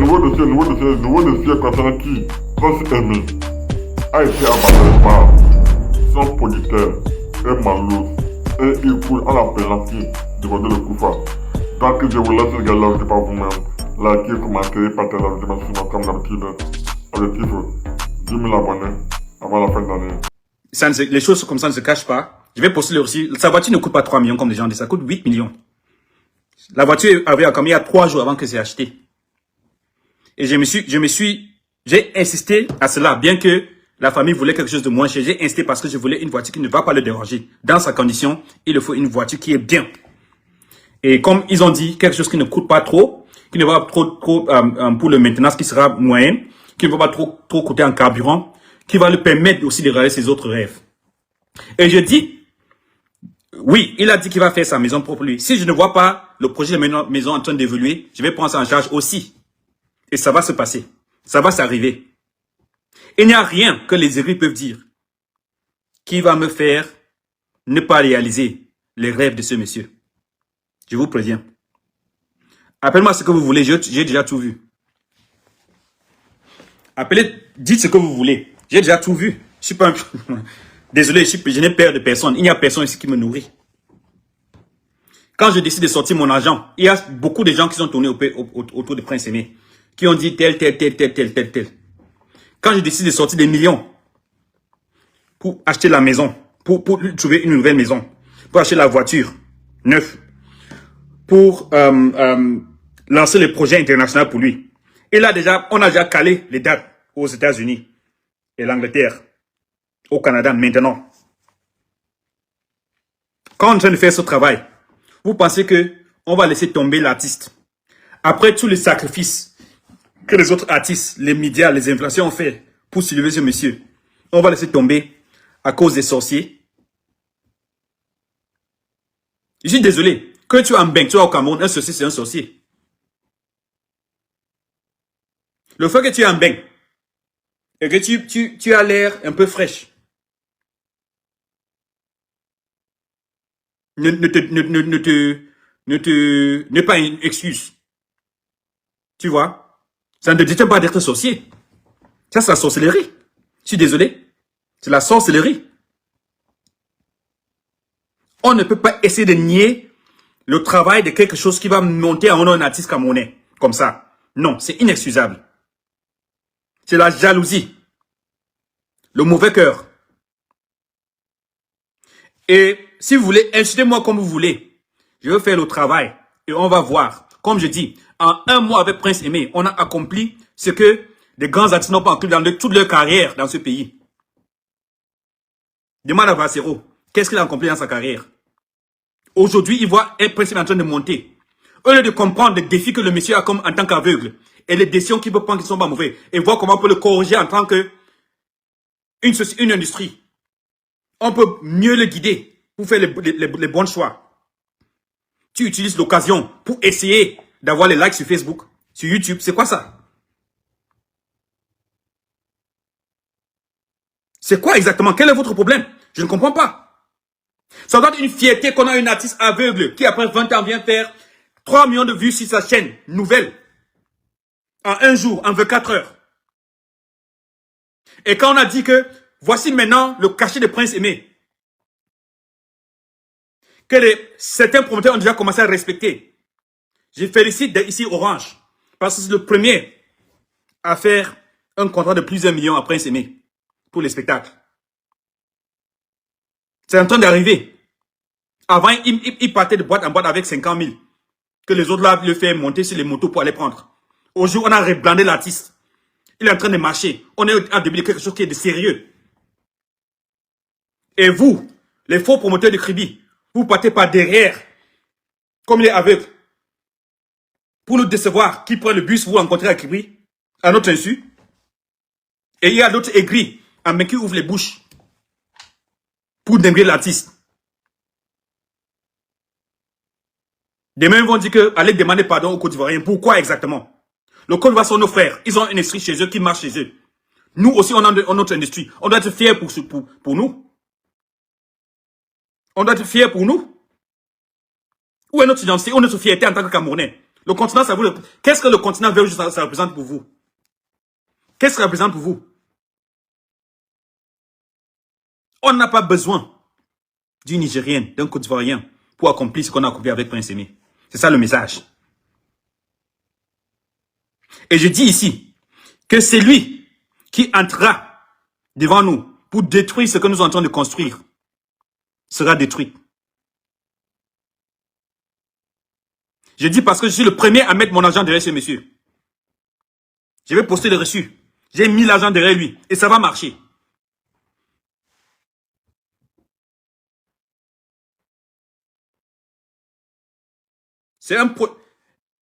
nouveau dossier concernant qui Prince Aimé a été abandonné par son producteur et Malous et il coule à la pénalité de Bordeaux le Koufa. Donc je vous laisse regarder par vous-même, liker, commenter, partager la vidéo maximum comme d'habitude. Objectif 10 000 abonnés avant la fin de l'année. Les choses comme ça ne se cachent pas. Je vais poster le récit. Sa voiture ne coûte pas 3 millions comme les gens disent, ça coûte 8 millions. La voiture avait comme il y a 3 jours avant que c'est acheté. Et j'ai insisté à cela, bien que la famille voulait quelque chose de moins cher. J'ai insisté parce que je voulais une voiture qui ne va pas le déranger. Dans sa condition, il faut une voiture qui est bien. Et comme ils ont dit, quelque chose qui ne coûte pas trop, qui ne va pas trop pour le maintenance, qui sera moyen, qui ne va pas trop coûter en carburant, qui va lui permettre aussi de réaliser ses autres rêves. Et je dis, oui, il a dit qu'il va faire sa maison pour lui. Si je ne vois pas le projet de maison en train d'évoluer, je vais prendre ça en charge aussi. Et ça va se passer. Ça va s'arriver. Il n'y a rien que les élus peuvent dire qui va me faire ne pas réaliser les rêves de ce monsieur. Je vous préviens. Appelez-moi ce que vous voulez, j'ai déjà tout vu. Dites ce que vous voulez. J'ai déjà tout vu. Je suis pas un... Désolé, je n'ai peur de personne. Il n'y a personne ici qui me nourrit. Quand je décide de sortir mon argent, il y a beaucoup de gens qui sont tournés autour de Prince Aimé, qui ont dit tel. Quand je décide de sortir des millions pour acheter la maison, pour trouver une nouvelle maison, pour acheter la voiture neuve, pour lancer le projet international pour lui. Et là déjà, on a déjà calé les dates aux États-Unis et l'Angleterre, au Canada maintenant. Quand on est en train de faire ce travail, vous pensez que on va laisser tomber l'artiste après tous les sacrifices que les autres artistes, les médias, les influenceurs ont fait pour soulever ce monsieur? On va laisser tomber à cause des sorciers? Je suis désolé. Que tu es en Beng, tu es au Cameroun, un sorcier, c'est un sorcier. Le fait que tu es en Beng et que tu as l'air un peu fraîche n'est pas une excuse. Tu vois? Ça ne te dit pas d'être sorcier. Ça, c'est la sorcellerie. Je suis désolé. C'est la sorcellerie. On ne peut pas essayer de nier le travail de quelque chose qui va monter en un artiste camerounais. Comme ça. Non, c'est inexcusable. C'est la jalousie. Le mauvais cœur. Et si vous voulez, insultez-moi comme vous voulez. Je vais faire le travail et on va voir. Comme je dis, en un mois avec Prince Aimé, on a accompli ce que les grands artistes n'ont pas accompli dans toute leur carrière dans ce pays. Demande à Vassero, qu'est-ce qu'il a accompli dans sa carrière? Aujourd'hui, il voit un Prince Aimé en train de monter. Au lieu de comprendre les défis que le monsieur a comme en tant qu'aveugle et les décisions qu'il peut prendre qui ne sont pas mauvais et voir comment on peut le corriger en tant que une industrie. On peut mieux le guider pour faire les bons choix. Tu utilises l'occasion pour essayer d'avoir les likes sur Facebook, sur YouTube. C'est quoi ça? C'est quoi exactement? Quel est votre problème? Je ne comprends pas. Ça doit être une fierté qu'on a une artiste aveugle qui après 20 ans vient faire 3 millions de vues sur sa chaîne nouvelle. En un jour, en 24 heures. Et quand on a dit que voici maintenant le cachet de Prince Aimé, que certains promoteurs ont déjà commencé à respecter. Je félicite ici Orange, parce que c'est le premier à faire un contrat de plusieurs millions à Prince Aimé pour les spectacles. C'est en train d'arriver. Avant, il partait de boîte en boîte avec 50 000, que les autres là le faisaient monter sur les motos pour aller prendre. Aujourd'hui, on a reblandé l'artiste. Il est en train de marcher. On est en début de quelque chose qui est de sérieux. Et vous, les faux promoteurs de Kribi, vous partez par derrière, comme il est aveugle, pour nous décevoir. Qui prend le bus, vous rencontrez à Kribi, à notre insu. Et il y a d'autres aigris, en main qui ouvrent les bouches, pour dénigrer l'artiste. Demain, ils vont dire que allez demander pardon aux Côte d'Ivoiriens. Pourquoi exactement? Le Côte d'Ivoire sont nos frères. Ils ont une industrie chez eux qui marche chez eux. Nous aussi, on a notre industrie. On doit être fiers pour nous. On doit être fiers pour nous. Où est notre identité? Où est notre fierté en tant que Camerounais? Le continent, ça vous... Qu'est-ce que le continent veut juste ça représente pour vous? Qu'est-ce que ça représente pour vous? On n'a pas besoin d'une Nigérienne, d'un Côte d'Ivoirien pour accomplir ce qu'on a accompli avec Prince Aimé. C'est ça le message. Et je dis ici que c'est lui qui entrera devant nous pour détruire ce que nous sommes en train de construire sera détruit. Je dis parce que je suis le premier à mettre mon argent derrière ce monsieur. Je vais poster le reçu. J'ai mis l'argent derrière lui et ça va marcher. C'est un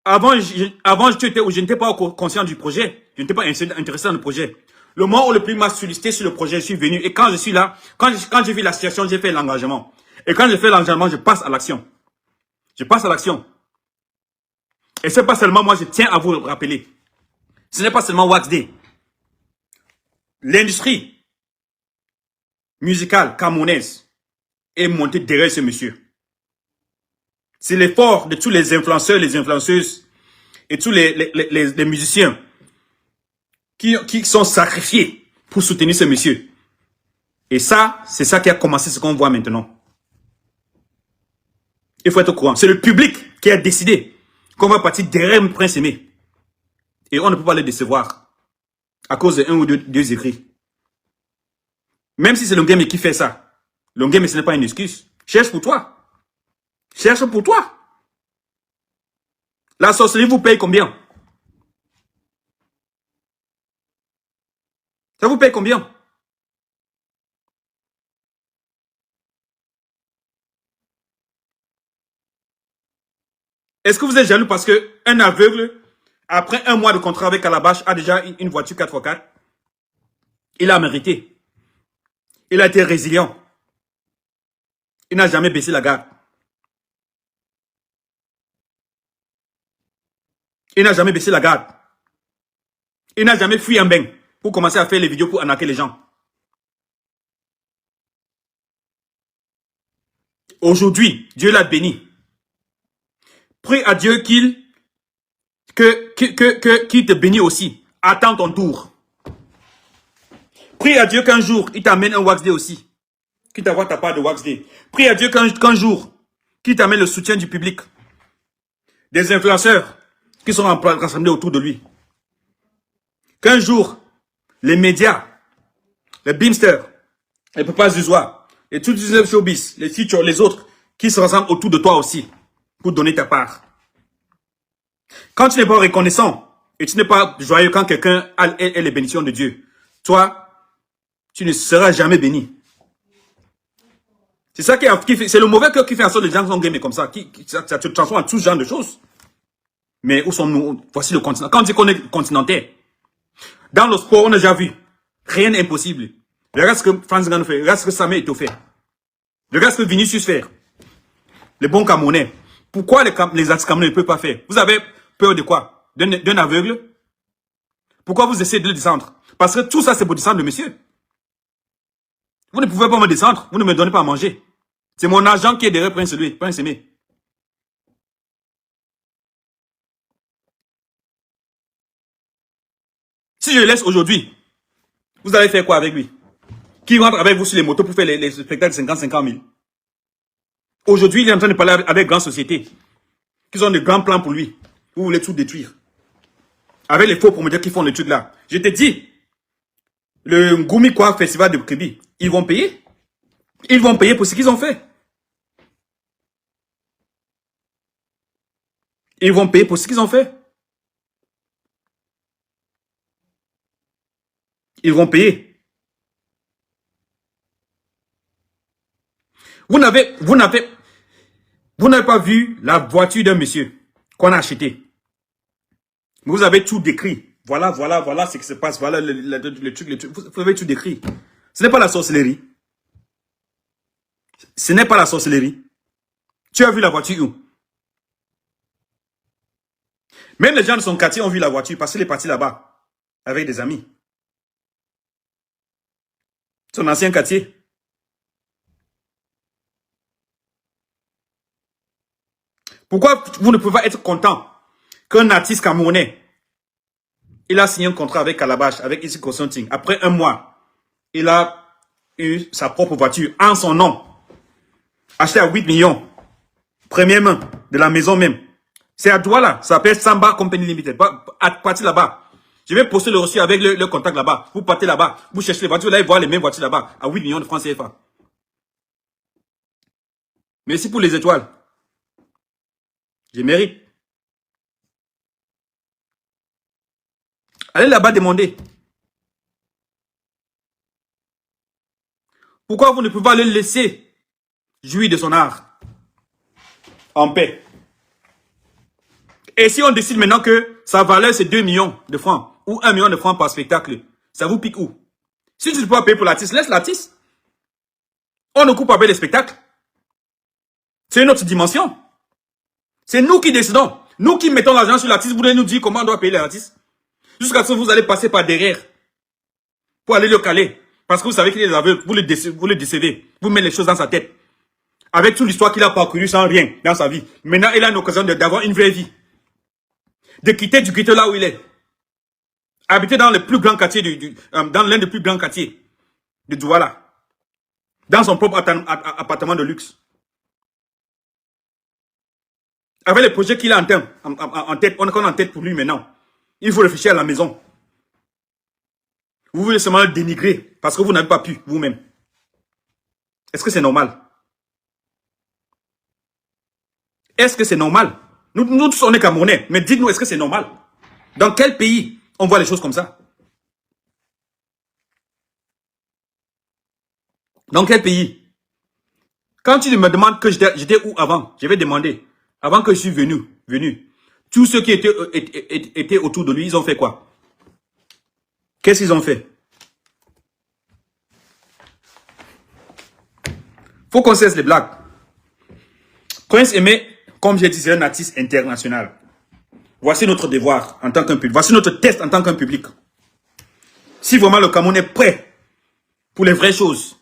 Avant, je n'étais pas conscient du projet. Je n'étais pas intéressé dans le projet. Le moment où le plus m'a sollicité sur le projet, je suis venu. Et quand je suis là, quand j'ai vu la situation, j'ai fait l'engagement. Et quand je fais l'engagement, je passe à l'action. Je passe à l'action. Et c'est pas seulement moi, je tiens à vous le rappeler. Ce n'est pas seulement Wax Day. L'industrie musicale camerounaise est montée derrière ce monsieur. C'est l'effort de tous les influenceurs, les influenceuses et tous les musiciens qui sont sacrifiés pour soutenir ce monsieur. Et ça, c'est ça qui a commencé ce qu'on voit maintenant. Il faut être au courant. C'est le public qui a décidé qu'on va partir derrière Prince Aimé. Et on ne peut pas les décevoir à cause de un ou deux écrits. Même si c'est Longuemé qui fait ça. Longuemé, ce n'est pas une excuse. Cherche pour toi. Cherche pour toi. La sorcellerie vous paye combien? Ça vous paye combien? Est-ce que vous êtes jaloux parce qu'un aveugle, après un mois de contrat avec Calabash, a déjà une voiture 4x4? Il a mérité. Il a été résilient. Il n'a jamais baissé la garde. Il n'a jamais baissé la garde. Il n'a jamais fui un bain pour commencer à faire les vidéos pour arnaquer les gens. Aujourd'hui, Dieu l'a béni. Prie à Dieu qu'il te bénisse aussi. Attends ton tour. Prie à Dieu qu'un jour, il t'amène un Wax Day aussi. Qu'il t'envoie ta part de Wax Day. Prie à Dieu qu'un jour, qu'il t'amène le soutien du public. Des influenceurs qui sont rassemblés autour de lui. Qu'un jour, les médias, les Beamsters, les Papas Zuzois, et tous les showbiz, les features, les autres, qui se rassemblent autour de toi aussi, pour donner ta part. Quand tu n'es pas reconnaissant, et tu n'es pas joyeux quand quelqu'un a les bénédictions de Dieu, toi, tu ne seras jamais béni. C'est ça qui fait, c'est le mauvais cœur qui fait en sorte que les gens sont gamés comme ça, ça te transforme en tout genre de choses. Mais où sommes-nous? Voici le continent. Quand on dit qu'on est continentaire, dans le sport, on a déjà vu. Rien n'est impossible. Regarde ce que Franz Ngannou fait. Regarde ce que Samuel Eto'o fait. Regarde ce que Vinicius fait. Les bons Camerounais. Pourquoi les anti-Camerounais ne peuvent pas faire? Vous avez peur de quoi? D'un aveugle? Pourquoi vous essayez de le descendre? Parce que tout ça, c'est pour descendre le monsieur. Vous ne pouvez pas me descendre. Vous ne me donnez pas à manger. C'est mon argent qui est derrière Prince Aimé. Si je le laisse aujourd'hui, vous allez faire quoi avec lui? Qui rentre avec vous sur les motos pour faire les spectacles de 50 000? Aujourd'hui, il est en train de parler avec grandes sociétés qui ont de grands plans pour lui. Vous voulez tout détruire. Avec les faux promoteurs qui font le truc là. Je te dis, le Ngumi Kwa Festival de Kribi, ils vont payer. Ils vont payer pour ce qu'ils ont fait. Ils vont payer pour ce qu'ils ont fait. Ils vont payer. Vous n'avez pas vu la voiture d'un monsieur qu'on a acheté. Vous avez tout décrit. Voilà ce qui se passe. Voilà le truc. Vous avez tout décrit. Ce n'est pas la sorcellerie. Ce n'est pas la sorcellerie. Tu as vu la voiture où? Même les gens de son quartier ont vu la voiture parce qu'il est parti là-bas avec des amis. Son ancien quartier. Pourquoi vous ne pouvez pas être content qu'un artiste camerounais, il a signé un contrat avec Calabash, avec Easy Consulting. Après un mois, il a eu sa propre voiture en son nom, achetée à 8 millions, première main, de la maison même. C'est à Douala, ça s'appelle Samba Company Limited. Partez là-bas. Je vais poster le reçu avec le contact là-bas. Vous partez là-bas, vous cherchez les voitures, vous allez voir les mêmes voitures là-bas, à 8 millions de francs CFA. Merci pour les étoiles. Je mérite. Allez là-bas demander. Pourquoi vous ne pouvez pas le laisser jouir de son art en paix? Et si on décide maintenant que sa valeur c'est 2 millions de francs ou 1 million de francs par spectacle, ça vous pique où? Si tu ne peux pas payer pour l'artiste, laisse l'artiste. On ne coupe pas payer les spectacles. C'est une autre dimension. C'est nous qui décidons. Nous qui mettons l'argent sur l'artiste, vous voulez nous dire comment on doit payer l'artiste? Jusqu'à ce que vous allez passer par derrière pour aller le caler. Parce que vous savez qu'il est aveugle, vous le décevez. Vous mettez les choses dans sa tête. Avec toute l'histoire qu'il a parcourue sans rien dans sa vie. Maintenant, il a une occasion d'avoir une vraie vie. De quitter du ghetto là où il est. Habiter dans le plus grand quartier, dans l'un des plus grands quartiers de Douala. Dans son propre appartement de luxe. Avec les projets qu'il a en tête, on est en tête pour lui maintenant. Il faut réfléchir à la maison. Vous voulez seulement le dénigrer parce que vous n'avez pas pu vous-même. Est-ce que c'est normal? Est-ce que c'est normal? Nous tous, on est Camerounais, mais dites-nous, est-ce que c'est normal? Dans quel pays on voit les choses comme ça? Dans quel pays? Quand tu me demandes que j'étais où avant, je vais demander, avant que je suis venu, tous ceux qui étaient autour de lui, ils ont fait quoi? Qu'est-ce qu'ils ont fait? Faut qu'on cesse les blagues. Prince Aimé, comme j'ai dit, c'est un artiste international. Voici notre devoir en tant qu'un public. Voici notre test en tant qu'un public. Si vraiment le Cameroun est prêt pour les vraies choses,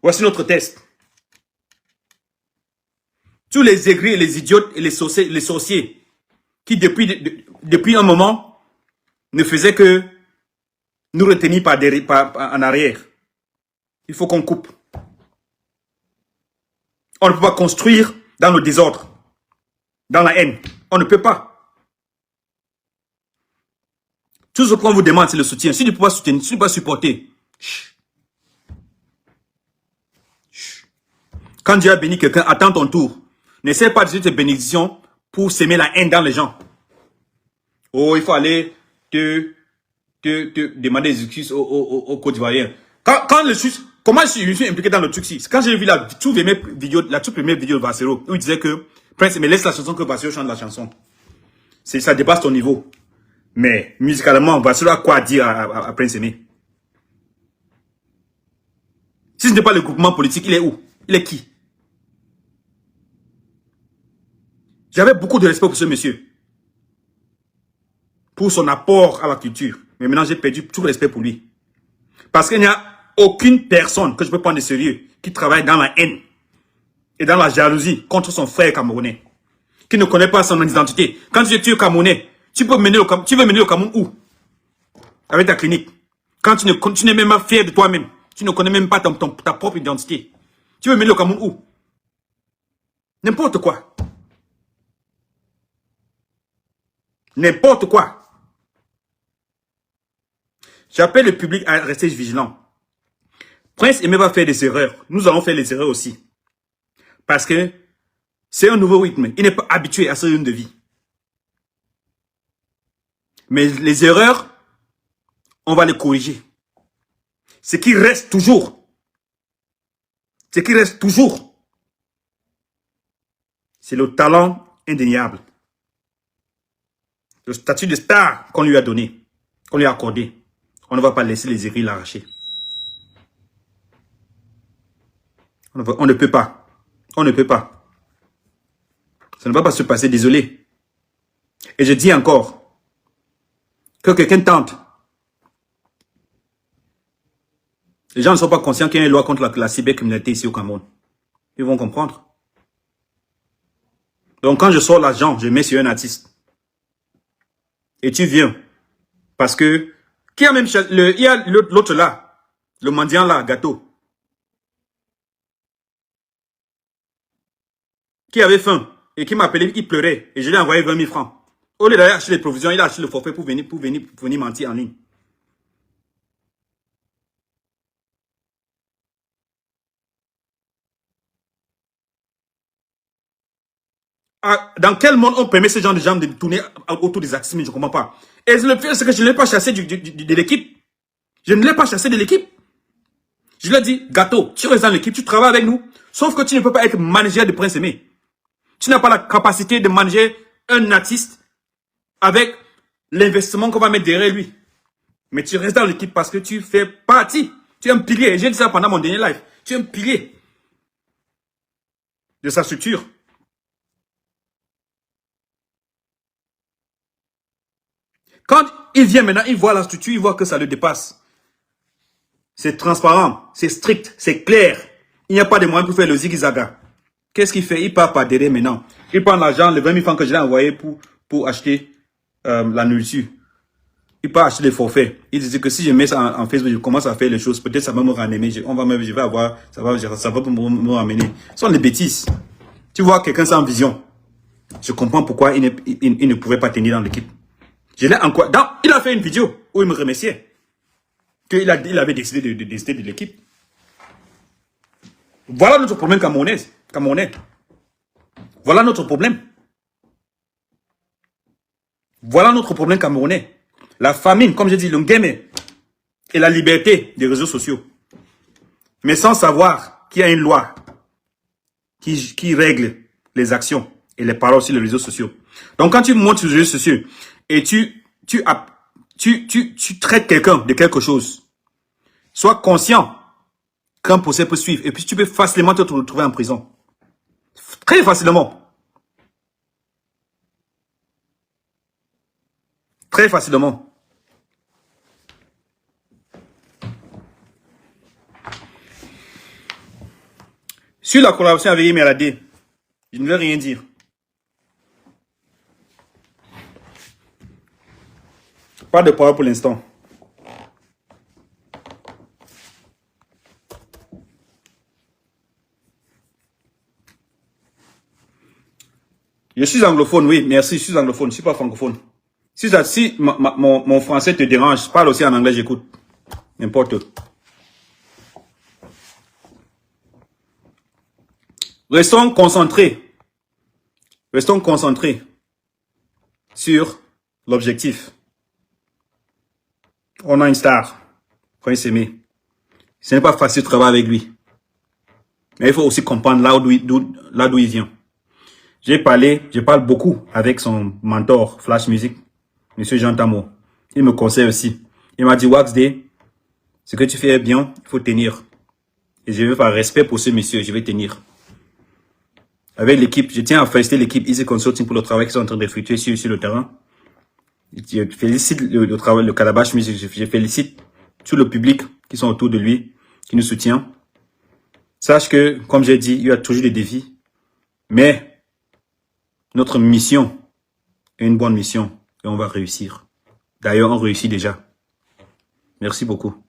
voici notre test. Tous les aigris, les idiotes et les sorciers qui depuis un moment ne faisaient que nous retenir en arrière. Il faut qu'on coupe. On ne peut pas construire dans le désordre, dans la haine. On ne peut pas. Tout ce qu'on vous demande, c'est le soutien. Si tu ne peux pas soutenir, si tu ne peux pas supporter, quand Dieu a béni quelqu'un, attends ton tour. N'essaie pas de dire tes bénédictions pour s'aimer la haine dans les gens. Oh, il faut aller te demander des excuses aux Côte d'Ivoiriens. Comment je suis impliqué dans le truc ci? Quand j'ai vu la toute première vidéo de Vassero, où il disait que Prince, mais laisse la chanson que Vassero chante la chanson. Ça dépasse ton niveau. Mais musicalement, Vassero a quoi dire à Prince Aimé? Si ce n'est pas le groupement politique, il est où? Il est qui? J'avais beaucoup de respect pour ce monsieur. Pour son apport à la culture. Mais maintenant, j'ai perdu tout respect pour lui. Parce qu'il n'y a aucune personne que je peux prendre de sérieux qui travaille dans la haine et dans la jalousie contre son frère camerounais. Qui ne connaît pas son identité. Quand tu es camerounais, tu veux mener le Cameroun où? Avec ta clinique. Quand tu n'es même pas fier de toi-même. Tu ne connais même pas ta propre identité. Tu veux mener le Cameroun où? N'importe quoi. N'importe quoi. J'appelle le public à rester vigilant. Prince Aimé va faire des erreurs. Nous allons faire les erreurs aussi. Parce que c'est un nouveau rythme. Il n'est pas habitué à ce rythme de vie. Mais les erreurs, on va les corriger. Ce qui reste toujours, c'est le talent indéniable. Le statut de star qu'on lui a donné, qu'on lui a accordé. On ne va pas laisser les aigris l'arracher. On ne peut pas. On ne peut pas. Ça ne va pas se passer, désolé. Et je dis encore, que quelqu'un tente. Les gens ne sont pas conscients qu'il y a une loi contre la cybercriminalité ici au Cameroun. Ils vont comprendre. Donc quand je sors l'argent, je mets sur un artiste. Et tu viens. Parce que, qui a même, il y a l'autre là, le mendiant là, gâteau. Qui avait faim et qui m'appelait, qui pleurait. Et je lui ai envoyé 20 000 francs. Au lieu d'aller acheter les provisions, il a acheté le forfait pour venir mentir en ligne. Ah, dans quel monde on permet ces gens de tourner autour des artistes? Je ne comprends pas. Et le pire, c'est que je ne l'ai pas chassé de l'équipe. Je ne l'ai pas chassé de l'équipe. Je lui ai dit, gâteau, tu restes dans l'équipe, tu travailles avec nous. Sauf que tu ne peux pas être manager de Prince Aimé. Tu n'as pas la capacité de manager un artiste avec l'investissement qu'on va mettre derrière lui. Mais tu restes dans l'équipe parce que tu fais partie. Tu es un pilier. J'ai dit ça pendant mon dernier live. Tu es un pilier de sa structure. Quand il vient maintenant, il voit la structure, il voit que ça le dépasse. C'est transparent, c'est strict, c'est clair. Il n'y a pas de moyen pour faire le zigzaga. Qu'est-ce qu'il fait? Il part par derrière maintenant. Il prend l'argent, les 20 000 francs que je l'ai envoyé pour acheter la nourriture. Il part acheter les forfaits. Il disait que si je mets ça en Facebook, je commence à faire les choses, peut-être ça va me ramener. Je vais avoir, ça va me ramener. Ce sont des bêtises. Tu vois quelqu'un sans vision. Je comprends pourquoi il ne pouvait pas tenir dans l'équipe. Il a fait une vidéo où il me remerciait. Qu'il avait décidé de décider de l'équipe. Voilà notre problème camerounais. Voilà notre problème. Voilà notre problème camerounais. La famine, comme j'ai dit, le game et la liberté des réseaux sociaux. Mais sans savoir qu'il y a une loi qui règle les actions et les paroles sur les réseaux sociaux. Donc quand tu montes sur les réseaux sociaux et tu traites quelqu'un de quelque chose, sois conscient qu'un procès peut suivre et puis tu peux facilement te retrouver en prison. Très facilement. Très facilement. Sur la collaboration avec Imeradé, je ne vais rien dire. Pas de parole pour l'instant. Je suis anglophone, oui, merci, je suis anglophone, je ne suis pas francophone. Si mon français te dérange, je parle aussi en anglais, j'écoute. N'importe. Restons concentrés. Restons concentrés sur l'objectif. On a une star, Prince Aimé. Ce n'est pas facile de travailler avec lui. Mais il faut aussi comprendre là d'où il vient. Je parle beaucoup avec son mentor, Flash Music, Monsieur Jean Tamo. Il me conseille aussi. Il m'a dit, Wax Day, ce que tu fais est bien, il faut tenir. Et je veux par respect pour ce monsieur, je vais tenir. Avec l'équipe, je tiens à féliciter l'équipe Easy Consulting pour le travail qu'ils sont en train d'effectuer sur le terrain. Je félicite le travail, le Calabash Music, je félicite tout le public qui sont autour de lui, qui nous soutient. Sache que, comme j'ai dit, il y a toujours des défis. Mais, notre mission est une bonne mission et on va réussir. D'ailleurs, on réussit déjà. Merci beaucoup.